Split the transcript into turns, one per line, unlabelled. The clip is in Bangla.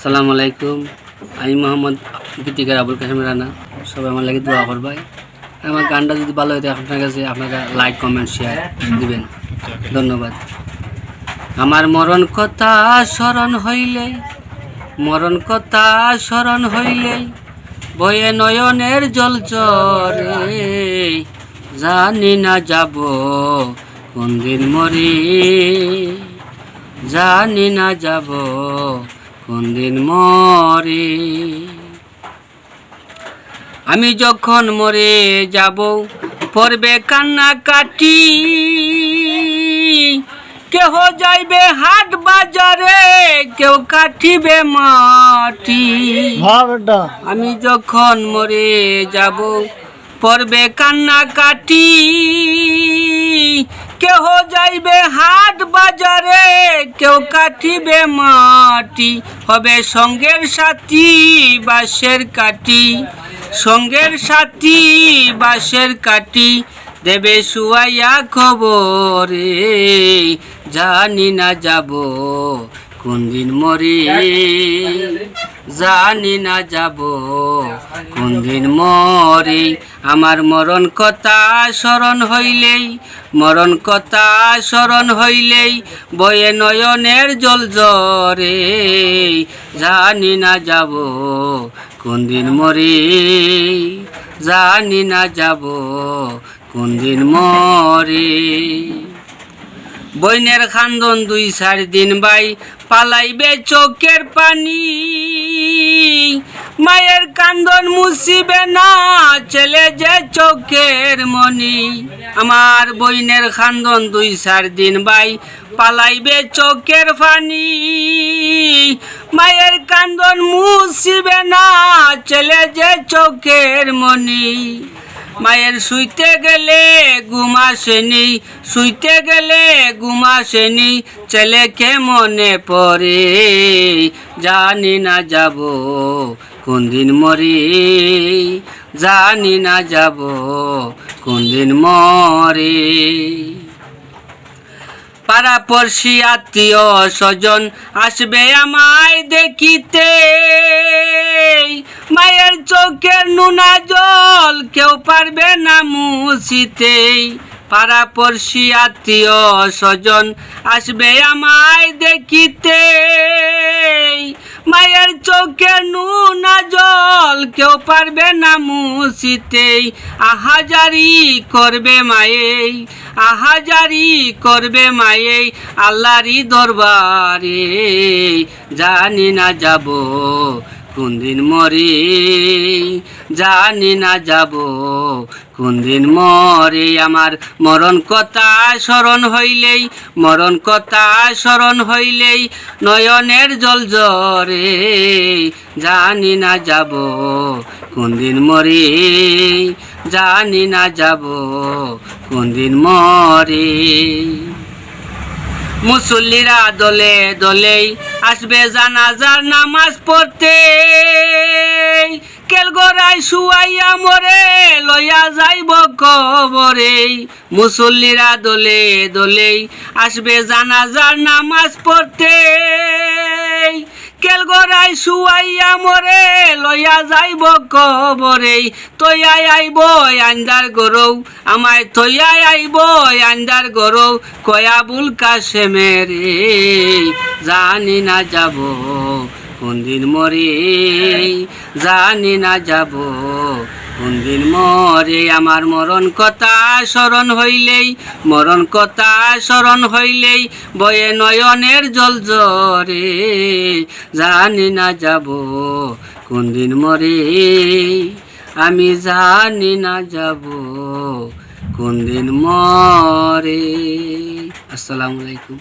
আসসালামু আলাইকুম। আমি মোহাম্মদ গীতিকার আবুল কাসেম রানা। সবাই আমার লাগে দোয়া করবাই। আমার গানটা যদি ভালো হইতে আপনার কাছে আপনারা লাইক কমেন্ট শেয়ার দিবেন। ধন্যবাদ। আমার মরণ কথা স্মরণ হইলেই বয়ে নয়নের জল জরে, জানি না যাব কোন দিন মরি, জানি না যাব কোন দিন মরে। আমি যখন মরে যাব পড়বে কান্না কাটি, কেহ যাইবে হাট বাজারে, কেউ কাটিবে মাটি। আমি যখন মরে যাব পড়বে কান্না কাটি, কেহ যাইবে হাট বাজারে, কেউ কাটিবে মাটি। হবে সঙ্গের সাথী বাঁশের কাটি, সঙ্গের সাথী বাঁশের কাটি, দেবে শুয়াইয়া খবরে, জানি না যাব কোন দিন মরি, জানি না যাব কোন দিন মরি। আমার মরণ কথা স্মরণ হইলেই বয়ে নয়নের জল জরে, জানি না যাব কোন দিন মরি, জানি না যাব কোন দিন মরি। বইনের খান্দন 2-4 দিন বাই পালাইবে চোখের পানি, মায়ের কান্দন মুছিবে না ছেলে যে চোখের মনি। আমার বইনের খান্দন 2-4 দিন বাই পালাইবে চোখের পানি, মায়ের কান্দন মুছিবে না ছেলে যে চোখের মনি। মায়ের শুইতে গেলে ঘুম আসেনি, ছেলেকে মনে পড়ে, জানি না যাব কোন দিন মরি, জানি না যাব কোন দিন মরে। পাড়া পড়শি আত্মীয় স্বজন আসবে আমায় দেখিতে, মায়ের চোখের নুনা জল কেউ পারবে না মুছিতে। পাড়া পড়শি আত্মীয় স্বজন আসবে আমায় দেখিতে, মায়ের চোখের নুনা জল কেউ পারবে না মুছিতে। আহাজারি করবে মায়ে আল্লাহরই দরবারে, জানি না যাব কোন দিন মরি, জানি না যাব কোন দিন মরে। আমার মরণ কথা স্মরণ হইলেই নয়নের জল জরে, জানি না যাব কোন দিন মরি, জানি না যাব কোন দিন মরে। মুসল্লিরা দলে দলেই আসবে জানাজার নামাজ পড়তে, কেলগড়াই শুয়াইয়া মরে লইয়া যাইব কবরে। মুসল্লিরা দলে দলেই আসবে জানাজার নামাজ পড়তে, কেলগড়াই শুয়াইয়া মরে লইয়া যাইব কবরে। তৈয়াই আইব আন্দার গরৌ, আমায় তৈয়াই আইব আন্দার গরৌ, কয়া আবুল কাসেমের, জানি না যাব কোন দিন মরি, জানি না যাব কোন দিন মরে। আমার মরণ কথা স্মরণ হইলেই বয়ে নয়নের জল জরে, জানি না যাব কোন দিন মরে, আমি জানি না যাব কোন দিন মরে। আসসালামু আলাইকুম।